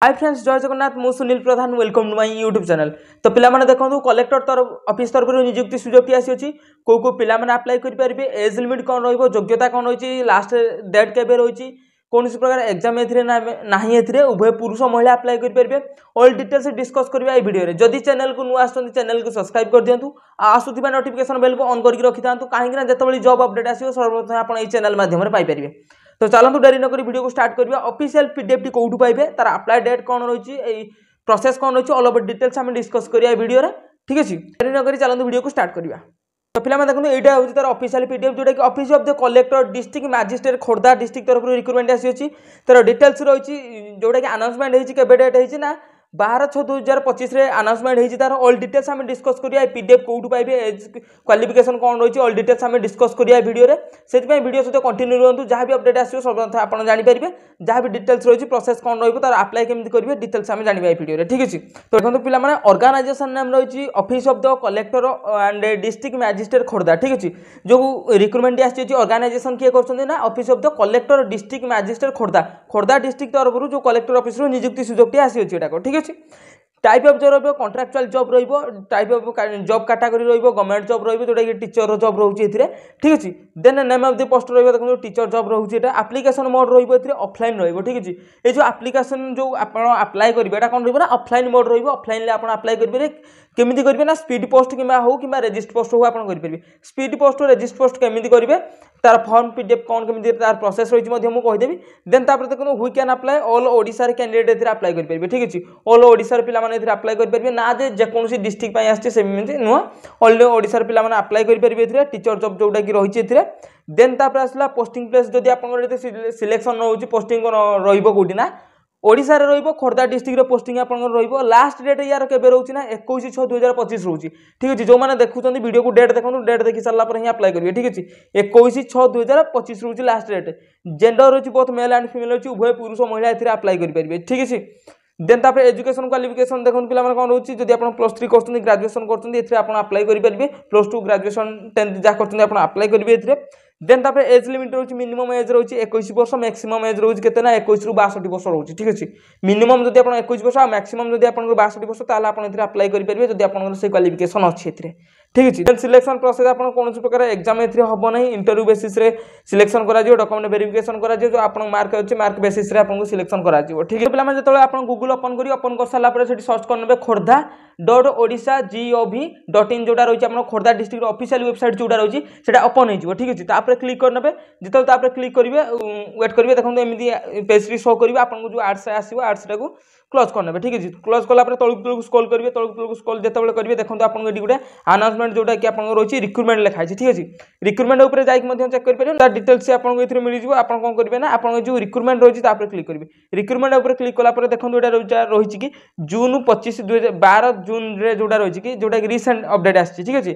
Hi friends Jai Jagannath मु Sunil Pradhan welcome to my YouTube channel. तो पिला माने देखंतु कलेक्टर तरफ ऑफिस तरफ नियुक्ति सुजोग आसी अछि को पिला माने अप्लाई करि परिबे एज लिमिट कोन रहइबो योग्यता कोन होइछि लास्ट डेट केबे रहिछि कोनसी प्रकार एग्जाम एथिरे नाही एथिरे उभय पुरुष महिला अप्लाई करि परिबे ऑल डिटेल्स डिस्कस करबा ए वीडियो रे। जदि चैनल को नुआ आछन चैनल को सब्सक्राइब कर दियंतु आसुथिबा नोटिफिकेशन बेल को ऑन करके रखितांतु काहे कि जेतबेली जॉब अपडेट आसीबो सर्वप्रथम आपण ए चैनल माध्यम रे पाई परिबे। तो चलतु डेरी नक वीडियो को स्टार्ट करिया। ऑफिशियल पीडीएफ टी कोठु पाइबे तार अप्लाई डेट कोन रहिछि ए प्रोसेस कोन रहिछि ऑल ओवर डिटेल्स हम डिस्कस करिया वीडियो रे। ठीक अछि डेरी नक चलतु वीडियो को स्टार्ट करिया। तो पिला देखो एटा होछि तार ऑफिशियल पीडीएफ जोटा कि office of the collector district magistrate Khordha district तरफ रिक्रूटमेंट आसी अछि तार डिटेल्स रहिछि जोटा कि अनाउंसमेंट हेछि केबे डेट हेछि ना 12/6/2025 रे अनाउंसमेंट हेछि तार ऑल डिटेल्स हम डिस्कस करिया। पीडीएफ कोठु पाइबे एज क्वालिफिकेशन कोन रहिछि ऑल डिटेल्स हम डिस्कस करिया वीडियो रे। सेति पय वीडियो सहित कंटिन्यू रहंतु जहां भी अपडेट आसीयो सब आपण जानि परिबे जहां भी डिटेल्स रहिछि प्रोसेस कोन रहइबो तार अप्लाई केमति करिवे डिटेल्स हम जानिबा वीडियो रे। ठीक अछि तो देखंतु पिला माने ऑर्गेनाइजेशन नाम रहिछि office of the collector and district magistrate Khordha. ठीक अछि जो रिक्रूटमेंट आसी अछि ऑर्गेनाइजेशन किए करछन्ते ना office of the collector district magistrate Khordha Khordha district तरफ जो कलेक्टर ऑफिस रो नियुक्ति सुजोगटी आसी अछि एटा को। ठीक अछि टाइप ऑफ जॉब रहिबो कॉन्ट्रैक्चुअल जॉब रहिबो टाइप ऑफ जॉब कैटेगरी रहिबो गवर्नमेंट जॉब रहिबो जोटा कि टीचर जॉब रहउछि एथिरे। ठीक अछि then name of the post रहिबो देखो टीचर जॉब रहउछि एटा एप्लीकेशन मोड रहिबो एथिरे ऑफलाइन रहिबो। ठीक अछि ए जो एप्लीकेशन जो आपण अप्लाई करिवे एटा कोन रहिबो ना ऑफलाइन मोड रहिबो ऑफलाइन ले आपण अप्लाई करिवे केमिति करिवे ना स्पीड पोस्ट किबा हो किबा रजिस्टर पोस्ट हो आपण करि परिबे। स्पीड पोस्ट और रजिस्टर पोस्ट केमिति करिवे तार फॉर्म पीडीएफ कोन केमिति तार प्रोसेस रहिछि मध्ये मु कहि देबी। देन तापर देखो who can apply all Odisha रे कैंडिडेट एथिरे अप्लाई करि परिबे। ठीक अछि ऑल ओडिसा रे पिला माने एथिरे अप्लाई करि परिबे ना जे कोनसी डिस्ट्रिक्ट पय आछे सेमिति नुवा ऑल ओडिसा रे पिला माने अप्लाई करि परिबे एथिरे टीचर जॉब जोटा कि रहिछि एथिरे। देन तापर आसला पोस्टिंग प्लेस जदि आपण सिलेक्शन होउछि पोस्टिंग रहिबो कोठी ना ओडिसा रे रहिबो खोर्धा डिस्ट्रिक्ट रे पोस्टिंग आपण रहिबो। लास्ट डेट यार केबे रहउछि ना 21/6/2025 रहउछि। ठीक अछि जो माने देखुछन्ती वीडियो को डेट देखंतु डेट देखि सारला पर ही अप्लाई करिवे। ठीक अछि 21/6/2025 रहउछि लास्ट डेट। जेंडर रहउछि बोथ मेल एंड फीमेल रहउछि उभय पुरुष महिला एथिरे अप्लाई करि परिबे। ठीक अछि देन तापर एजुकेशन क्वालिफिकेशन देखो पिला माने कोन रहउछि जदि आपण +3 करछन्ती ग्रेजुएशन करछन्ती एथिरे आपण अप्लाई करि परिबे +2 ग्रेजुएशन 10th जा करछन्ती आपण अप्लाई करिवे एथिरे। देन तापर एज लिमिट रहउछि मिनिमम एज रहउछि 21 वर्ष मैक्सिमम एज रहउछि केते ना 21 रु 62 वर्ष रहउछि। ठीक अछि मिनिमम जदि आपण 21 वर्ष आ मैक्सिमम जदि आपण 62 वर्ष ताला आपण एथिरे अप्लाई करि परिबे जदि आपण से क्वालिफिकेशन अछि एथिरे। ठीक अछि देन सिलेक्शन प्रोसेस आपण कोनोसी प्रकार एग्जाम एथिरे हबो नै इंटरव्यू बेसिस रे सिलेक्शन करा जिवो डॉक्यूमेंट वेरिफिकेशन करा जिवो जो आपण मार्क अछि मार्क बेसिस रे आपण को सिलेक्शन करा जिवो। ठीक है पिला माने जतले आपण गूगल ओपन कर साला पर सेठी सर्च करनबे खोर्धा.odisha.gov.in जोटा रहिछि आपण खोर्धा डिस्ट्रिक्ट ऑफिशियल वेबसाइट जोटा रहिछि सेटा ओपन हेजिवो। ठीक अछि तापर क्लिक करनबे जतले तापर क्लिक करिवे वेट करिवे देखंतु एमिति पेज री शो करिवे आपण को जो एड्स आसीबो एड्स टाको क्लोज करनबे। ठीक अछि क्लोज कला पर तळु स्क्रॉल करिवे तळु स्क्रॉल जतबेले करिवे देखंतु आपण एडी गुडे अनाउंसमेंट जोटा कि आपण रहिछि रिक्रूटमेंट लिखा छै। ठीक अछि रिक्रूटमेंट ऊपर जाई कि मध्यम चेक करि परिबे ता डिटेल्स से आपण को एथिरे मिलि जिवो। आपण कोन करिवे ना आपण जो रिक्रूटमेंट रहिछि तापर क्लिक करिवे रिक्रूटमेंट ऊपर क्लिक कला पर देखंतु एटा रहिछि कि जून 25 12 जून रे जोटा रहिछि कि जोटा कि रिसेंट अपडेट आछि। ठीक अछि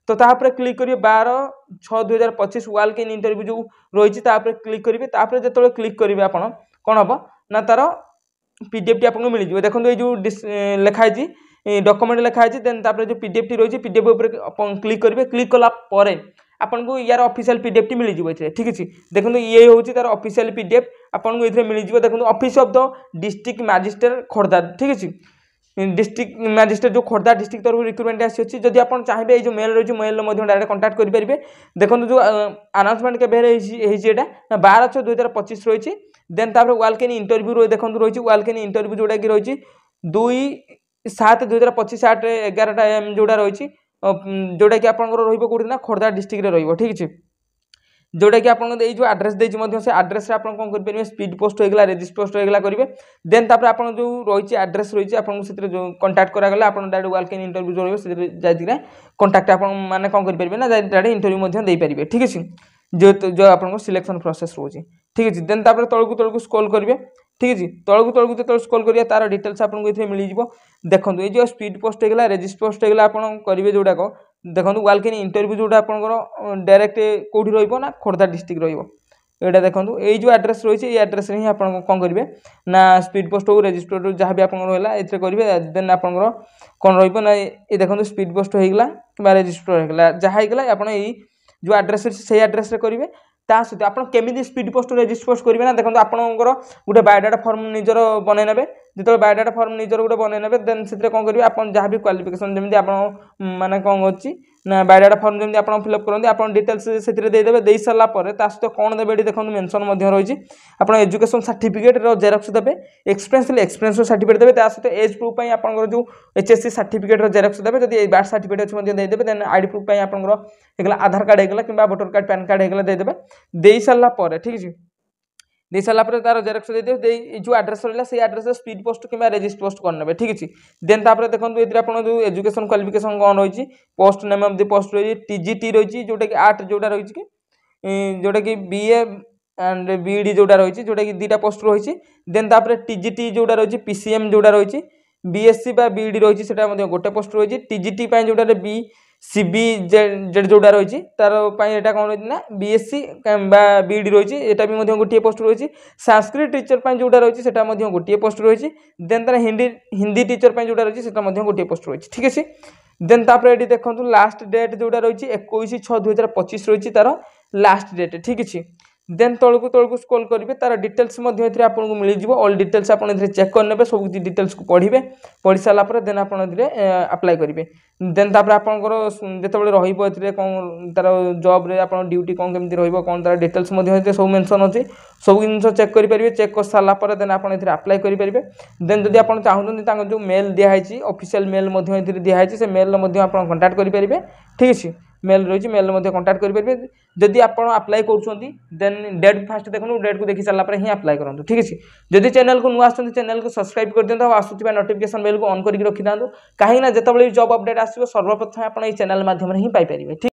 तो तापर क्लिक करिवे 12/6/2025 वाल के इंटरव्यू जो रहिछि तापर क्लिक करिवे तापर जतले क्लिक करिवे आपण कोन हबो ना तार पीडीएफ टी आपन मिल जिवो। देखंतु ए जो लिखा है डॉक्यूमेंट लिखा है देन तापर जो पीडीएफ टी रहिछि पीडीएफ ऊपर अपन क्लिक करिवे क्लिक कला परे आपन को यार ऑफिशियल पीडीएफ टी मिल जिवो एथे। ठीक अछि देखंतु ये होछि तार ऑफिशियल पीडीएफ आपन को एथे मिल जिवो। देखंतु office of the district magistrate Khordha. ठीक अछि डिस्ट्रिक्ट मजिस्ट्रेट जो खोर्धा डिस्ट्रिक्ट तरफ रिक्रूटमेंट आसी अछि जदि आपन चाहेबे ए जो मेल रहिछि मेल मध्ये डायरेक्ट कांटेक्ट करि परिबे। देखंतु जो अनाउंसमेंट के बेरे हेछि एटा 12/6/2025 रहिछि। देन तापर वाल के इंटरव्यू रो देखंतु रहिछि वाल के इंटरव्यू जोटा कि रहिछि 2/7/2025 8:11 AM जोटा रहिछि जोटा कि आपन रहिबो कोठी ना खोर्धा डिस्ट्रिक्ट रे रहिबो। ठीक अछि जोटा कि आपन ए जो एड्रेस देछि मध्ये से एड्रेस रे आपन कोन करि परिबे स्पीड पोस्ट होइगला रजिस्टर पोस्ट होइगला करिवे। देन तापर आपन जो रहिछि एड्रेस रहिछि आपन सेतिर जो कांटेक्ट करा गला आपन डायरेक्ट वाल के इंटरव्यू जो रहिबो सेतिर जाइतिरा कांटेक्ट आपन माने कोन करि परिबे ना डायरेक्ट इंटरव्यू मध्ये देइ परिबे। ठीक अछि जो आपन को सिलेक्शन प्रोसेस रोछि। ठीक अछि देन तापर तळकु स्क्रॉल करिवे। ठीक अछि तळकु जते स्क्रॉल करिया तार डिटेल्स आपन को इथे मिलि जिवो। देखंतु ए जो स्पीड पोस्ट हेगला रजिस्टर पोस्ट हेगला आपन करिवे जोटा को देखंतु वाल के इंटरव्यू जोटा आपन को डायरेक्ट कोठी रहिबो ना खोर्धा डिस्ट्रिक्ट रहिबो। एटा देखंतु ए जो एड्रेस रहिछि ए एड्रेस रे ही आपन कोन करिवे ना स्पीड पोस्ट हो रजिस्टर जहां भी आपन रहला एथे करिवे। देन आपन कोन रहिबो ना ए देखंतु स्पीड पोस्ट हेगला किबा रजिस्टर हेगला जहां हेगला आपन ए जो एड्रेस से एड्रेस रे करिवे ता सहित आपन केमिति स्पीड पोस्ट रजिस्टर पोस्ट करिवे ना देखंतु आपनकर गुटे बायोडाटा फॉर्म निजर बनै नेबे जो बायोडाटा फॉर्म निजर गोटे बनई देन से कौन करेंगे आप जहाँ भी क्वालिफिकेशन जमी आप माने कौन अच्छी ना बायोडाटा फॉर्म जमी आप फिलअप करते आप डिटेल्स से देदेवे दे सारापर सहित कौन देवे ये देखो मेंशन रही आप एजुकेशन सर्टिफिकेट जेरक्स देवे एक्सपीरियंस सर्टिफिकेट देवे सहित एज प्रूफ आपंकर जो एचएससी सर्टिफिकेट जेरक्स देवे जब बार्थ सर्टिफिकेट अच्छे देदेवे देन आईडी प्रूफ आपंकर आधार कार्ड होगा कि भोटर कार्ड पैन कार्ड होगा देदेवे दे सारापर ठीक है दे सारापर तार जेरक्स देदेवे जो एड्रेस रहा से एड्रेस स्पीड पोस्ट कि रेजिस्ट पोस्ट करने ठीक है देन तापर देखो ये आप जो एजुकेशन क्वालिफिकेशन कौन रही post name of the post रही टीजीटी रही जोटा कि आर्ट जोटा रही कि जोटा कि बीए एंड बीईडी जोटा रही जोटा कि दुटा पोस्ट रही देन तापर टीजीटी जोटा रही पीसीएम जोटा रही बीएससी बा बीईडी रही से गोटे पोस्ट रही टीजीटी जोटा बी सीबी जेड जोटा रही तार यहाँ कौन रही ना बीएससी बीईडी रही यहाँ भी गोटे पोस्ट रही संस्कृत टीचर जोटा रही है गोटे पोस्ट रही देन तार हिंदी टीचर जोटा रही है गोटे पोस्ट रही ठीक है देन तापर ये देखो लास्ट डेट जोटा रही 21/6/2025 रही तार लास्ट डेट ठीक है देन तौक स्क्रॉल करेंगे तार डिटेल्स आपको मिल ऑल डिटेल्स आप चेक करने सब किसी डिटेल्स को पढ़े पढ़ी सारापर देन आप अप्लाई करेंगे देन तापर आपंकर जो कौन तार जॉब रे आप ड्यूटी कौन केमती रौन तार डिटेल्स सब मेंशन अच्छे सब जिन चेक करेंगे चेक कर सारापर देन आप अप्लाई करेंगे देन जब आप चाहते जो मेल दिखाई ऑफिशियल मेल दिखाई से मेल आप कंटाक्ट करेंगे ठीक है मेल रही मेल कंटाक्ट करेंगे जदि आप अप्लाई करें डेट फास्ट देखो डेट को देखी सारापर ही अप्लाई करूँ ठीक है जदि चैनल को नुआ चैनल को सब्सक्राइब कर दिखाँ आसूबा नोटिफिकेशन बेल को ऑन करके रखी था कहीं जिते जॉब अपडेट आसो सर्वप्रथम आप चैनल माध्यम ही पाइपर ठीक।